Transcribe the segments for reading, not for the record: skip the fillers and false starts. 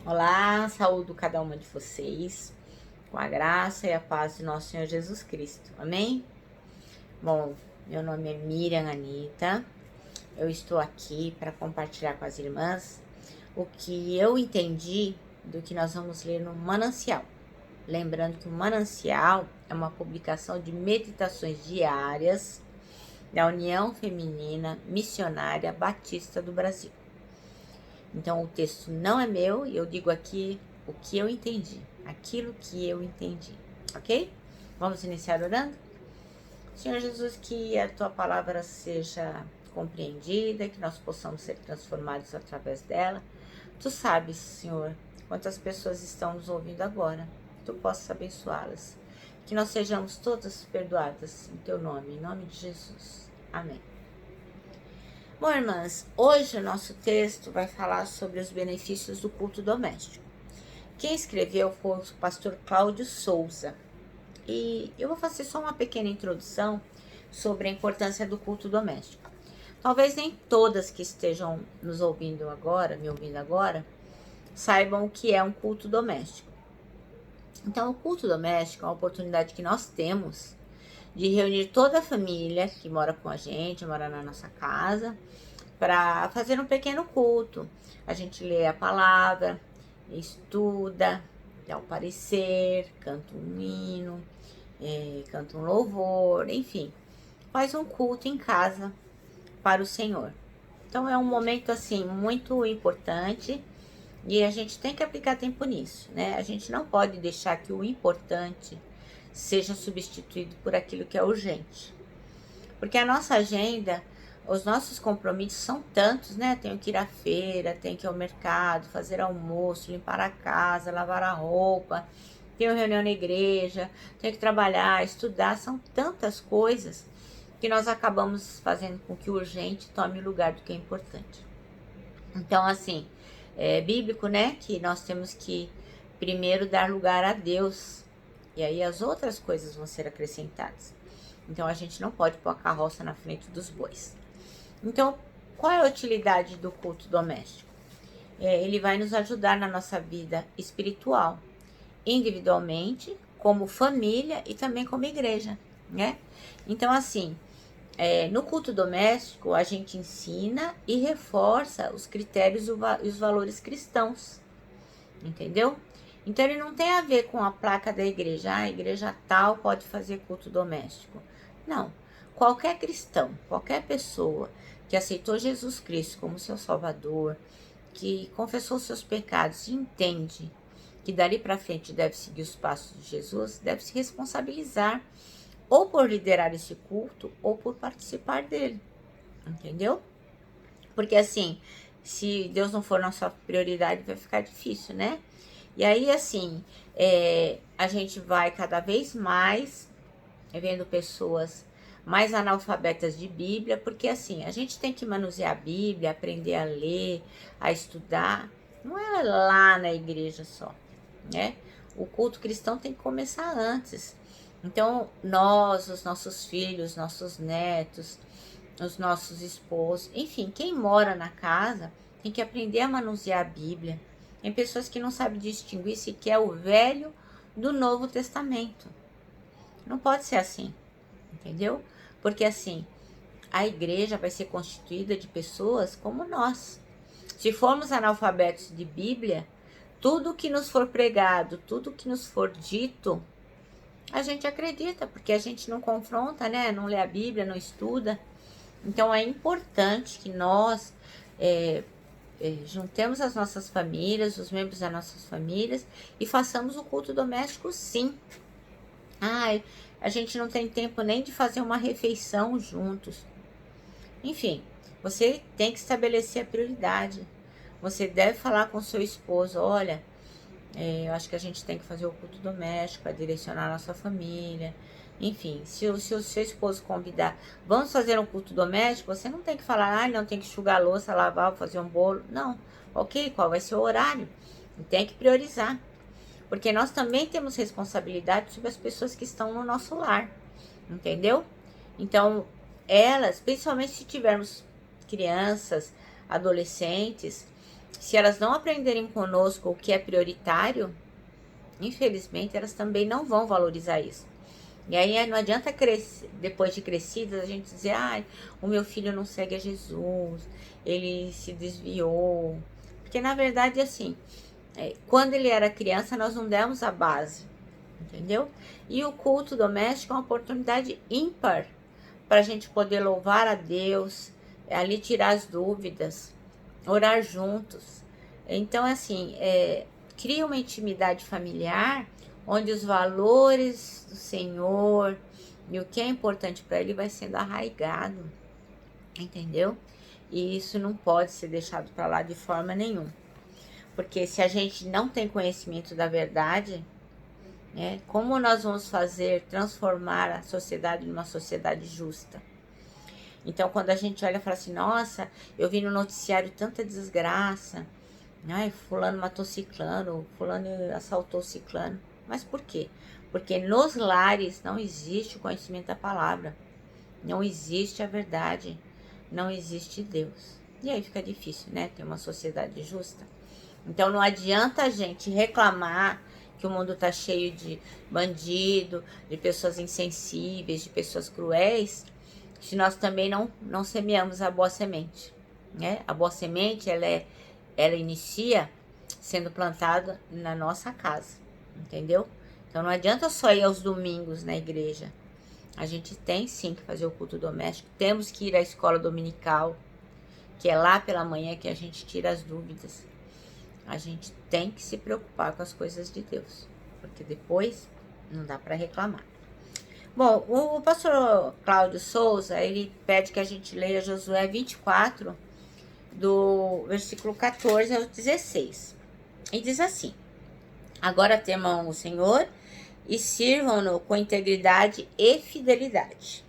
Olá, saúdo cada uma de vocês, com a graça e a paz de nosso Senhor Jesus Cristo. Amém? Bom, meu nome é Miriam Anita, eu estou aqui para compartilhar com as irmãs o que eu entendi do que nós vamos ler no Manancial. Lembrando que o Manancial é uma publicação de meditações diárias da União Feminina Missionária Batista do Brasil. Então, o texto não é meu e eu digo aqui o que eu entendi, aquilo que eu entendi, ok? Vamos iniciar orando? Senhor Jesus, que a Tua palavra seja compreendida, que nós possamos ser transformados através dela. Tu sabes, Senhor, quantas pessoas estão nos ouvindo agora, que Tu possas abençoá-las, que nós sejamos todas perdoadas em Teu nome, em nome de Jesus. Amém. Bom, irmãs, hoje o nosso texto vai falar sobre os benefícios do culto doméstico. Quem escreveu foi o pastor Cláudio Souza. E eu vou fazer só uma pequena introdução sobre a importância do culto doméstico. Talvez nem todas que estejam nos ouvindo agora, me ouvindo agora, saibam o que é um culto doméstico. Então, o culto doméstico é uma oportunidade que nós temos de reunir toda a família que mora com a gente, mora na nossa casa, para fazer um pequeno culto. A gente lê a palavra, estuda, dá o parecer, canta um hino, canta um louvor, enfim, faz um culto em casa para o Senhor. Então é um momento assim muito importante e a gente tem que aplicar tempo nisso, né? A gente não pode deixar que o importante seja substituído por aquilo que é urgente. Porque a nossa agenda, os nossos compromissos são tantos, né? Tenho que ir à feira, tenho que ir ao mercado, fazer almoço, limpar a casa, lavar a roupa, tenho reunião na igreja, tenho que trabalhar, estudar, são tantas coisas que nós acabamos fazendo com que o urgente tome o lugar do que é importante. Então, assim, é bíblico, né? Que nós temos que primeiro dar lugar a Deus, e aí as outras coisas vão ser acrescentadas. Então, a gente não pode pôr a carroça na frente dos bois. Então, qual é a utilidade do culto doméstico? Ele vai nos ajudar na nossa vida espiritual, individualmente, como família e também como igreja, né? Então, assim, no culto doméstico, a gente ensina e reforça os critérios e os valores cristãos, entendeu? Então, ele não tem a ver com a placa da igreja. A igreja tal pode fazer culto doméstico. Não. Qualquer cristão, qualquer pessoa que aceitou Jesus Cristo como seu Salvador, que confessou seus pecados e entende que dali para frente deve seguir os passos de Jesus, deve se responsabilizar ou por liderar esse culto ou por participar dele, entendeu? Porque assim, se Deus não for nossa prioridade, vai ficar difícil, né? E aí, assim, a gente vai cada vez mais vendo pessoas mais analfabetas de Bíblia, porque assim, a gente tem que manusear a Bíblia, aprender a ler, a estudar, não é lá na igreja só, né? O culto cristão tem que começar antes. Então, nós, os nossos filhos, nossos netos, os nossos esposos, enfim, quem mora na casa tem que aprender a manusear a Bíblia. Tem pessoas que não sabem distinguir sequer o Velho do Novo Testamento. Não pode ser assim, entendeu? Porque assim, a igreja vai ser constituída de pessoas como nós. Se formos analfabetos de Bíblia, tudo que nos for pregado, tudo que nos for dito, a gente acredita, porque a gente não confronta, né? Não lê a Bíblia, não estuda. Então é importante que nós juntemos as nossas famílias, os membros das nossas famílias e façamos o culto doméstico, sim. Ai, a gente não tem tempo nem de fazer uma refeição juntos. Enfim, você tem que estabelecer a prioridade. Você deve falar com seu esposo, olha, eu acho que a gente tem que fazer o culto doméstico para direcionar a nossa família. Enfim, se o seu esposo convidar, vamos fazer um culto doméstico, você não tem que falar, não, tem que enxugar a louça, lavar, fazer um bolo. Não, ok, qual vai ser o horário? Tem que priorizar. Porque nós também temos responsabilidade sobre as pessoas que estão no nosso lar, entendeu? Então, elas, principalmente se tivermos crianças, adolescentes, se elas não aprenderem conosco o que é prioritário, infelizmente elas também não vão valorizar isso. E aí não adianta crescer, depois de crescidas, a gente dizer, o meu filho não segue a Jesus, ele se desviou. Porque na verdade, assim, quando ele era criança, nós não demos a base, entendeu? E o culto doméstico é uma oportunidade ímpar para a gente poder louvar a Deus, ali tirar as dúvidas, orar juntos. Então, assim, cria uma intimidade familiar onde os valores do Senhor e o que é importante para ele vai sendo arraigado, entendeu? E isso não pode ser deixado para lá de forma nenhuma. Porque se a gente não tem conhecimento da verdade, como nós vamos transformar a sociedade numa sociedade justa? Então, quando a gente olha e fala assim, nossa, eu vi no noticiário tanta desgraça, fulano matou ciclano, fulano assaltou ciclano. Mas por quê? Porque nos lares não existe o conhecimento da palavra, não existe a verdade, não existe Deus. E aí fica difícil, ter uma sociedade justa. Então não adianta a gente reclamar que o mundo está cheio de bandido, de pessoas insensíveis, de pessoas cruéis, se nós também não semeamos a boa semente. A boa semente, ela inicia sendo plantada na nossa casa, entendeu? Então não adianta só ir aos domingos na igreja. A gente tem sim que fazer o culto doméstico, temos que ir à escola dominical, que é lá pela manhã que a gente tira as dúvidas. A gente tem que se preocupar com as coisas de Deus, porque depois não dá para reclamar. Bom, o pastor Cláudio Souza, ele pede que a gente leia Josué 24, do versículo 14 ao 16. E diz assim: agora temam o Senhor e sirvam-no com integridade e fidelidade.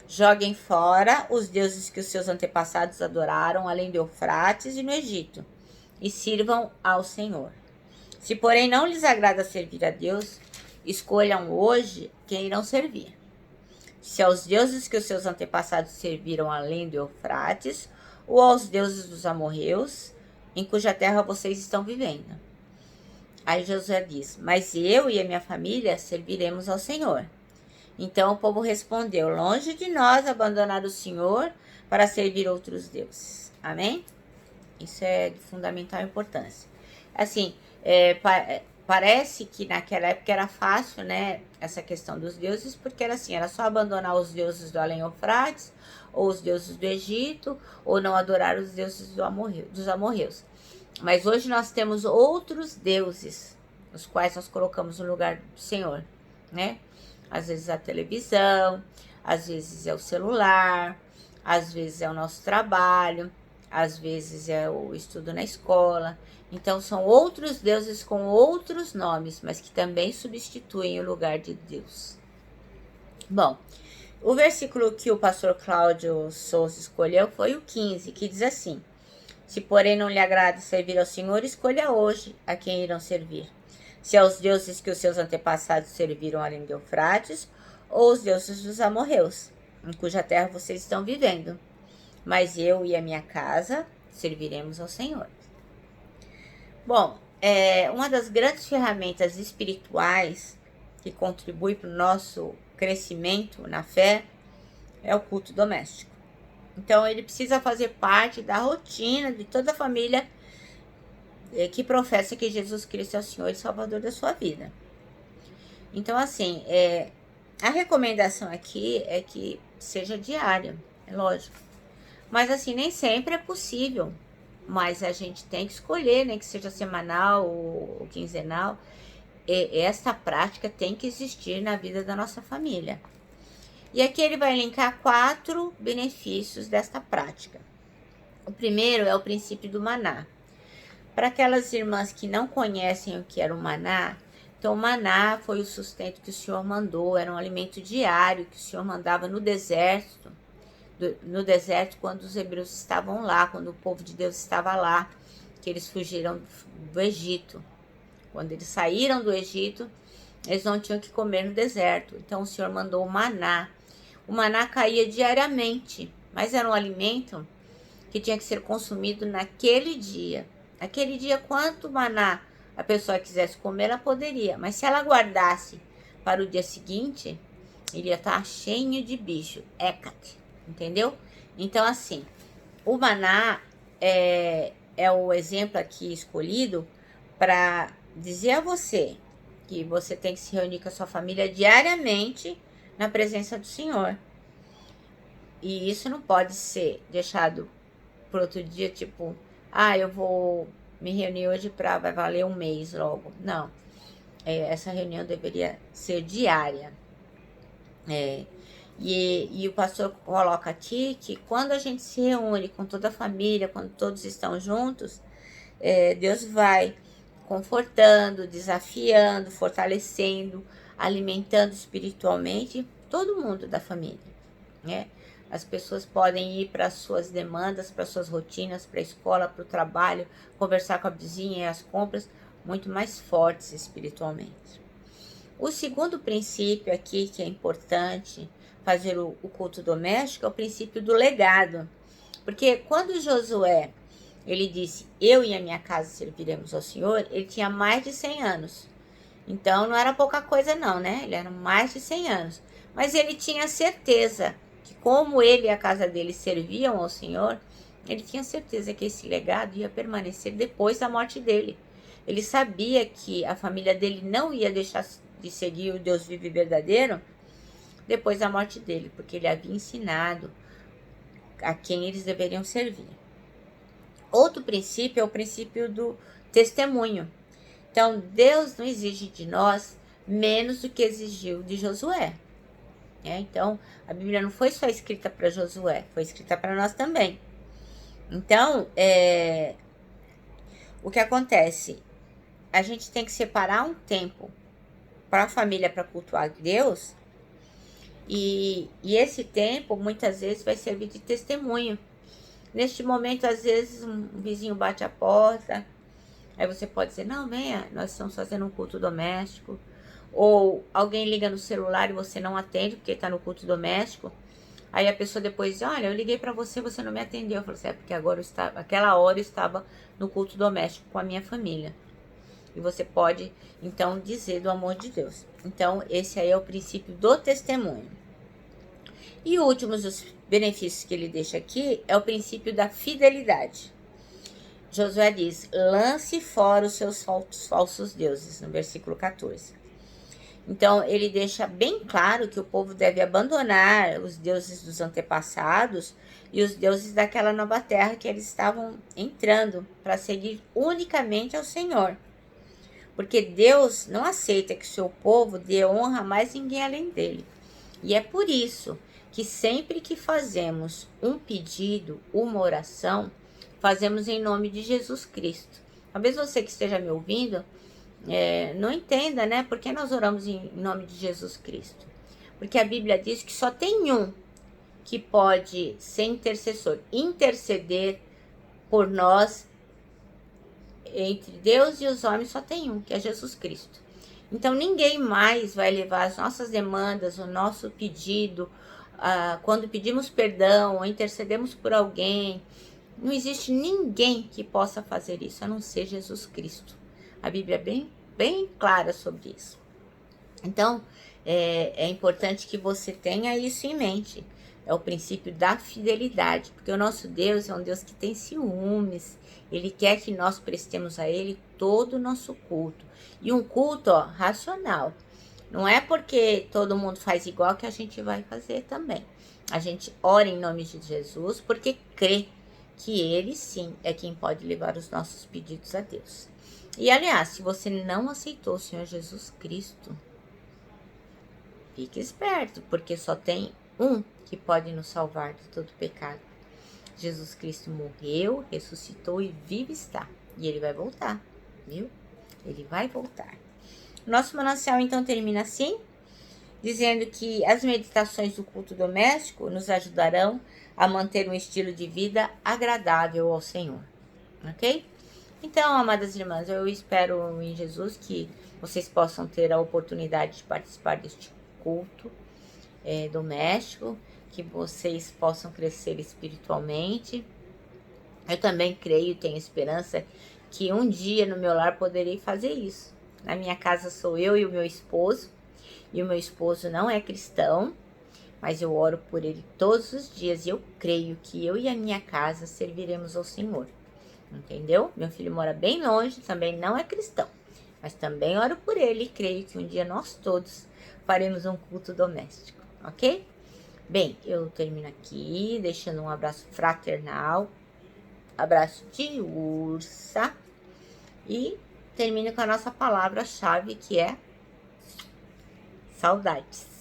Joguem fora os deuses que os seus antepassados adoraram, além do Eufrates e no Egito, e sirvam ao Senhor. Se, porém, não lhes agrada servir a Deus, escolham hoje quem irão servir. Se aos deuses que os seus antepassados serviram além do Eufrates, ou aos deuses dos amorreus, em cuja terra vocês estão vivendo. Aí Josué diz, mas eu e a minha família serviremos ao Senhor. Então o povo respondeu, longe de nós abandonar o Senhor para servir outros deuses. Amém? Isso é de fundamental importância. Assim, parece que naquela época era fácil, essa questão dos deuses, porque era assim, era só abandonar os deuses do além Eufrates, ou os deuses do Egito, ou não adorar os deuses dos amorreus. Mas hoje nós temos outros deuses, os quais nós colocamos no lugar do Senhor, Às vezes a televisão, às vezes é o celular, às vezes é o nosso trabalho, às vezes é o estudo na escola. Então são outros deuses com outros nomes, mas que também substituem o lugar de Deus. Bom, o versículo que o pastor Cláudio Souza escolheu foi o 15, que diz assim: se porém não lhe agrada servir ao Senhor, escolha hoje a quem irão servir. Se aos deuses que os seus antepassados serviram além de Eufrates, ou os deuses dos amorreus, em cuja terra vocês estão vivendo. Mas eu e a minha casa serviremos ao Senhor. Bom, uma das grandes ferramentas espirituais que contribui para o nosso crescimento na fé é o culto doméstico. Então, ele precisa fazer parte da rotina de toda a família que professa que Jesus Cristo é o Senhor e Salvador da sua vida. Então, assim, a recomendação aqui é que seja diária, é lógico. Mas, assim, nem sempre é possível. Mas a gente tem que escolher, que seja semanal ou quinzenal. Esta prática tem que existir na vida da nossa família. E aqui ele vai elencar 4 benefícios desta prática. O primeiro é o princípio do maná. Para aquelas irmãs que não conhecem o que era o maná, então o maná foi o sustento que o Senhor mandou, era um alimento diário que o Senhor mandava no deserto. No deserto, quando os hebreus estavam lá, quando o povo de Deus estava lá, que eles fugiram do Egito. Quando eles saíram do Egito, eles não tinham que comer no deserto. Então o Senhor mandou o maná. O maná caía diariamente, mas era um alimento que tinha que ser consumido naquele dia. Aquele dia, quanto maná a pessoa quisesse comer, ela poderia. Mas se ela guardasse para o dia seguinte, iria estar cheio de bicho. Hecate, entendeu? Então, assim, o maná é o exemplo aqui escolhido para dizer a você que você tem que se reunir com a sua família diariamente na presença do Senhor. E isso não pode ser deixado por outro dia, tipo, eu vou me reunir hoje para vai valer um mês logo. Não, essa reunião deveria ser diária. E o pastor coloca aqui que quando a gente se reúne com toda a família, quando todos estão juntos, Deus vai confortando, desafiando, fortalecendo, alimentando espiritualmente todo mundo da família, né? As pessoas podem ir para as suas demandas, para as suas rotinas, para a escola, para o trabalho, conversar com a vizinha e as compras, muito mais fortes espiritualmente. O segundo princípio aqui, que é importante fazer o culto doméstico, é o princípio do legado. Porque quando Josué, ele disse, eu e a minha casa serviremos ao Senhor, ele tinha mais de 100 anos. Então, não era pouca coisa não, né? Ele era mais de 100 anos. Mas ele tinha certeza que como ele e a casa dele serviam ao Senhor, ele tinha certeza que esse legado ia permanecer depois da morte dele. Ele sabia que a família dele não ia deixar de seguir o Deus vivo e verdadeiro depois da morte dele, porque ele havia ensinado a quem eles deveriam servir. Outro princípio é o princípio do testemunho. Então, Deus não exige de nós menos do que exigiu de Josué. Então, a Bíblia não foi só escrita para Josué, foi escrita para nós também. Então, o que acontece? A gente tem que separar um tempo para a família para cultuar Deus, e esse tempo muitas vezes vai servir de testemunho. Neste momento, às vezes, um vizinho bate a porta, aí você pode dizer, não, venha, nós estamos fazendo um culto doméstico. Ou alguém liga no celular e você não atende porque está no culto doméstico. Aí a pessoa depois diz, olha, eu liguei para você, você não me atendeu. Eu falo assim, porque agora aquela hora eu estava no culto doméstico com a minha família. E você pode, então, dizer do amor de Deus. Então, esse aí é o princípio do testemunho. E o último dos benefícios que ele deixa aqui é o princípio da fidelidade. Josué diz, lance fora os seus falsos deuses, no versículo 14. Então, ele deixa bem claro que o povo deve abandonar os deuses dos antepassados e os deuses daquela nova terra que eles estavam entrando para seguir unicamente ao Senhor. Porque Deus não aceita que o seu povo dê honra a mais ninguém além dele. E é por isso que sempre que fazemos um pedido, uma oração, fazemos em nome de Jesus Cristo. Talvez você que esteja me ouvindo não entenda, né? Por que nós oramos em nome de Jesus Cristo? Porque a Bíblia diz que só tem um que pode ser intercessor, interceder por nós, entre Deus e os homens só tem um, que é Jesus Cristo. Então ninguém mais vai levar as nossas demandas, o nosso pedido, quando pedimos perdão ou intercedemos por alguém, não existe ninguém que possa fazer isso, a não ser Jesus Cristo. A Bíblia é bem clara sobre isso. Então, é importante que você tenha isso em mente. É o princípio da fidelidade, porque o nosso Deus é um Deus que tem ciúmes. Ele quer que nós prestemos a Ele todo o nosso culto. E um culto, racional. Não é porque todo mundo faz igual que a gente vai fazer também. A gente ora em nome de Jesus porque crê que Ele sim é quem pode levar os nossos pedidos a Deus. E aliás, se você não aceitou o Senhor Jesus Cristo, fique esperto, porque só tem um que pode nos salvar de todo pecado. Jesus Cristo morreu, ressuscitou e vive está. E Ele vai voltar, viu? Ele vai voltar. Nosso manancial então termina assim, dizendo que as meditações do culto doméstico nos ajudarão a manter um estilo de vida agradável ao Senhor, ok? Então, amadas irmãs, eu espero em Jesus que vocês possam ter a oportunidade de participar deste culto doméstico, que vocês possam crescer espiritualmente. Eu também creio, tenho esperança que um dia no meu lar poderei fazer isso. Na minha casa sou eu e o meu esposo não é cristão, mas eu oro por ele todos os dias e eu creio que eu e a minha casa serviremos ao Senhor. Entendeu? Meu filho mora bem longe, também não é cristão, mas também oro por ele e creio que um dia nós todos faremos um culto doméstico, ok? Bem, eu termino aqui deixando um abraço fraternal, abraço de ursa e termino com a nossa palavra-chave que é saudades.